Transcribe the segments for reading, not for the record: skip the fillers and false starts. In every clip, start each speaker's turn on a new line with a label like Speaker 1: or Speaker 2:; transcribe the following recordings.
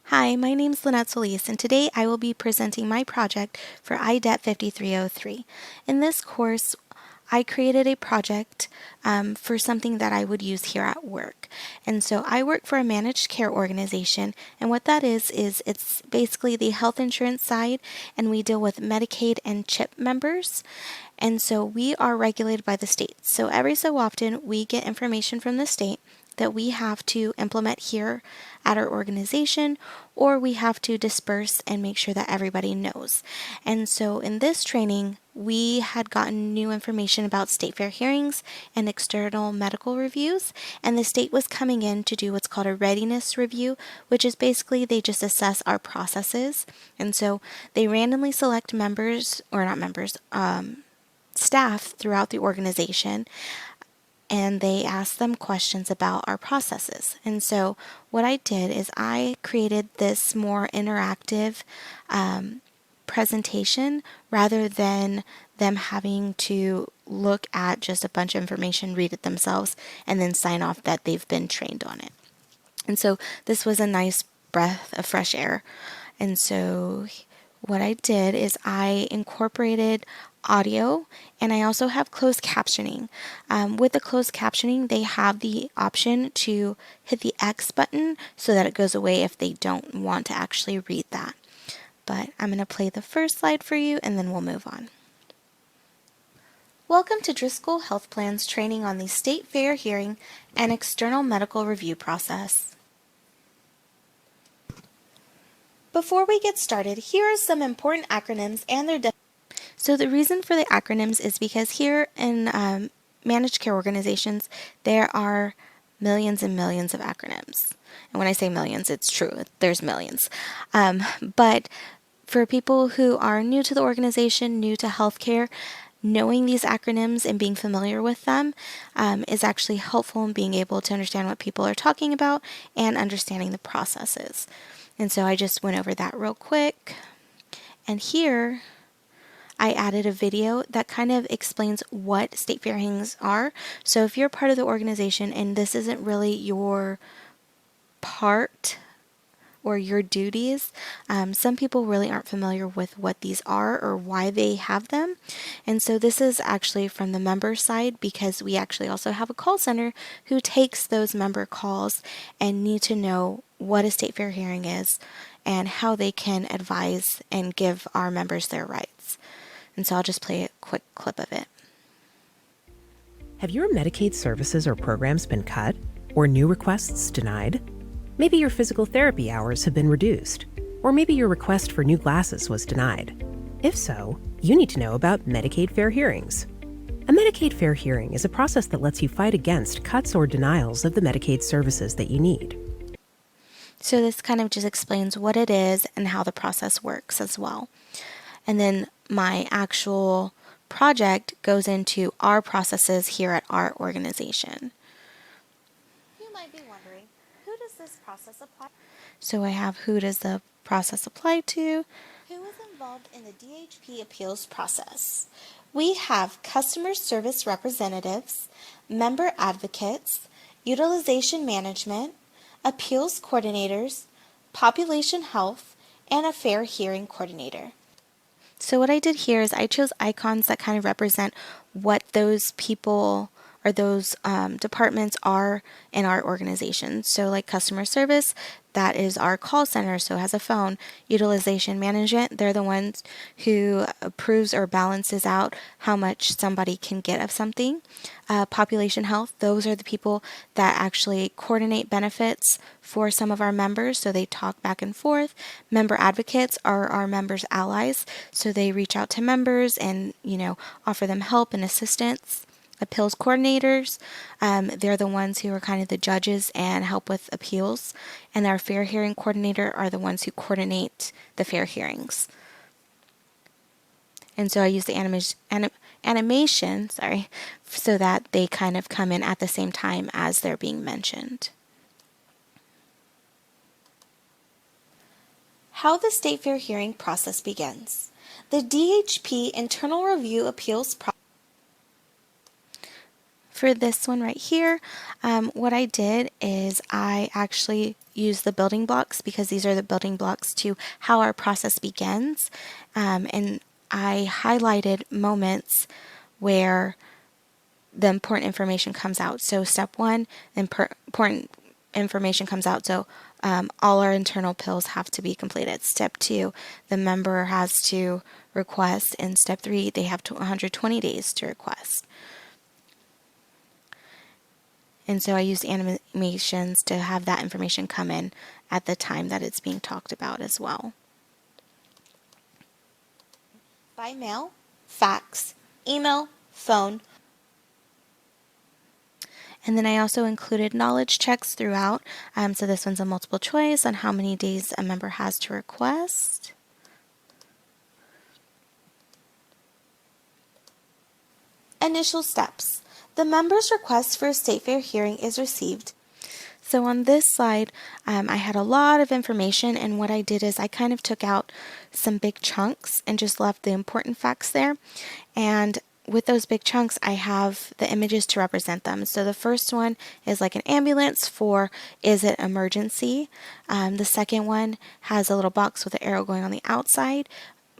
Speaker 1: Hi, my name is Lynette Solis, and today I will be presenting my project for IDET 5303. In this course, I created a project for something that I would use here at work. And so I work for a managed care organization, and what that is it's basically the health insurance side, and we deal with Medicaid and CHIP members. And so we are regulated by the state. So every so often we get information from the state that we have to implement here at our organization, or we have to disperse and make sure that everybody knows. And so in this training, we had gotten new information about state fair hearings and external medical reviews, and the state was coming in to do what's called a readiness review, which is basically they just assess our processes. And so they randomly select members, or not members, staff throughout the organization, and they asked them questions about our processes. And so what I did is I created this more interactive presentation rather than them having to look at just a bunch of information, read it themselves, and then sign off that they've been trained on it. And so this was a nice breath of fresh air. And so what I did is I incorporated audio, and I also have closed captioning. With the closed captioning, they have the option to hit the X button so that it goes away if they don't want to actually read that. But I'm going to play the first slide for you, and then we'll move on. Welcome to Driscoll Health Plan's training on the State Fair Hearing and External Medical Review process. Before we get started, here are some important acronyms and their definitions. So the reason for the acronyms is because here in managed care organizations, there are millions and millions of acronyms. And when I say millions, it's true. There's millions. But for people who are new to the organization, new to healthcare, knowing these acronyms and being familiar with them is actually helpful in being able to understand what people are talking about and understanding the processes. And so I just went over that real quick. And here I added a video that kind of explains what state fair hearings are. So if you're part of the organization and this isn't really your part or your duties, some people really aren't familiar with what these are or why they have them. And so this is actually from the member side, because we actually also have a call center who takes those member calls and need to know what a state fair hearing is and how they can advise and give our members their rights. And so I'll just play a quick clip of it.
Speaker 2: Have your Medicaid services or programs been cut or new requests denied? Maybe your physical therapy hours have been reduced, or maybe your request for new glasses was denied. If so, you need to know about Medicaid fair hearings. A Medicaid fair hearing is a process that lets you fight against cuts or denials of the Medicaid services that you need.
Speaker 1: So this kind of just explains what it is and how the process works as well. And then my actual project goes into our processes here at our organization. You might be wondering, who does this process apply to? So I have who does the process apply to? Who is involved in the DHP appeals process? We have customer service representatives, member advocates, utilization management, appeals coordinators, population health, and a fair hearing coordinator. So what I did here is I chose icons that kind of represent what those people or those departments are in our organization. So like customer service, that is our call center, so it has a phone. Utilization management, they're the ones who approves or balances out how much somebody can get of something. Population health, those are the people that actually coordinate benefits for some of our members, so they talk back and forth. Member advocates are our members' allies, so they reach out to members and, offer them help and assistance. Appeals coordinators, they're the ones who are kind of the judges and help with appeals. And our fair hearing coordinator are the ones who coordinate the fair hearings. And so I use the animation, so that they kind of come in at the same time as they're being mentioned. How the state fair hearing process begins. The DHP internal review appeals process. For this one right here, what I did is I actually used the building blocks because these are the building blocks to how our process begins. And I highlighted moments where the important information comes out. So step one, important information comes out. So all our internal pills have to be completed. Step two, the member has to request. And step three, they have 120 days to request. And so I used animations to have that information come in at the time that it's being talked about as well. By mail, fax, email, phone. And then I also included knowledge checks throughout. So this one's a multiple choice on how many days a member has to request. Initial steps. The member's request for a state fair hearing is received. So on this slide, I had a lot of information, and what I did is I kind of took out some big chunks and just left the important facts there. And with those big chunks, I have the images to represent them. So the first one is like an ambulance for is it emergency? The second one has a little box with an arrow going on the outside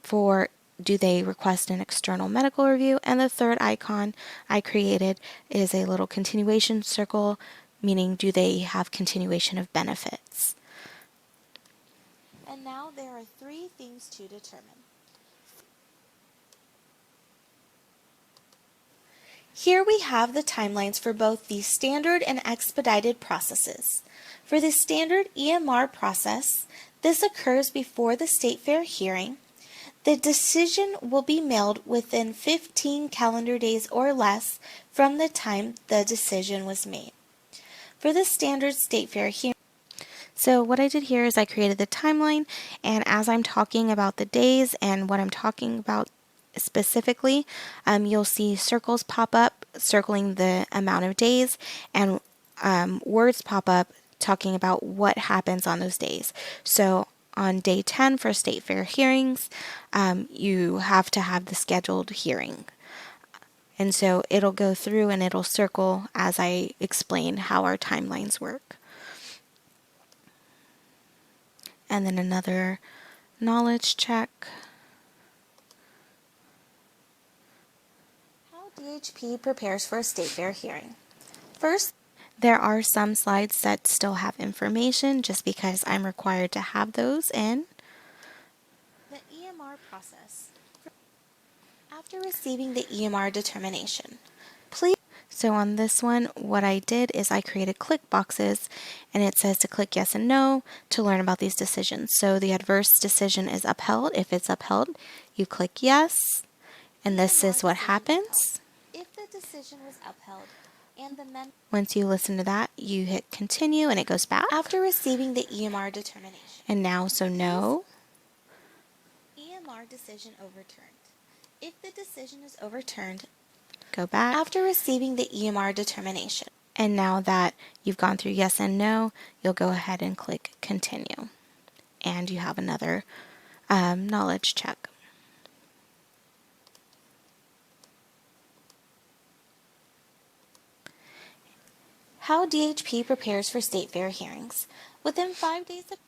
Speaker 1: for do they request an external medical review? And the third icon I created is a little continuation circle, meaning do they have continuation of benefits? And now there are 3 things to determine. Here we have the timelines for both the standard and expedited processes. For the standard EMR process, this occurs before the state fair hearing. The decision will be mailed within 15 calendar days or less from the time the decision was made. For the standard state fair hearing, so what I did here is I created the timeline, and as I'm talking about the days and what I'm talking about specifically, you'll see circles pop up circling the amount of days, and words pop up talking about what happens on those days. So on day 10 for state fair hearings, you have to have the scheduled hearing. And so it'll go through and it'll circle as I explain how our timelines work. And then another knowledge check. How DHP prepares for a state fair hearing. First, there are some slides that still have information just because I'm required to have those in. The EMR process. After receiving the EMR determination, please. So on this one, what I did is I created click boxes, and it says to click yes and no to learn about these decisions. So the adverse decision is upheld. If it's upheld, you click yes, and this is what happens. If the decision was upheld, once you listen to that, you hit continue and it goes back. After receiving the EMR determination. And now, so no. EMR decision overturned. If the decision is overturned, go back. After receiving the EMR determination. And now that you've gone through yes and no, you'll go ahead and click continue. And you have another knowledge check. How DHP prepares for state fair hearings. Within 5 days of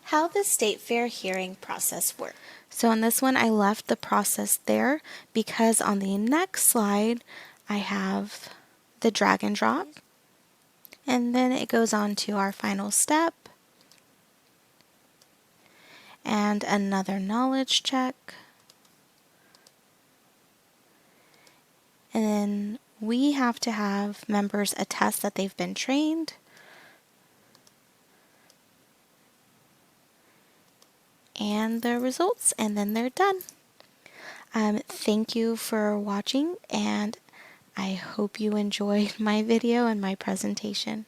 Speaker 1: how the state fair hearing process works. So on this one, I left the process there because on the next slide, I have the drag and drop. And then it goes on to our final step. And another knowledge check. And then we have to have members attest that they've been trained. And the results, and then they're done. Thank you for watching, and I hope you enjoyed my video and my presentation.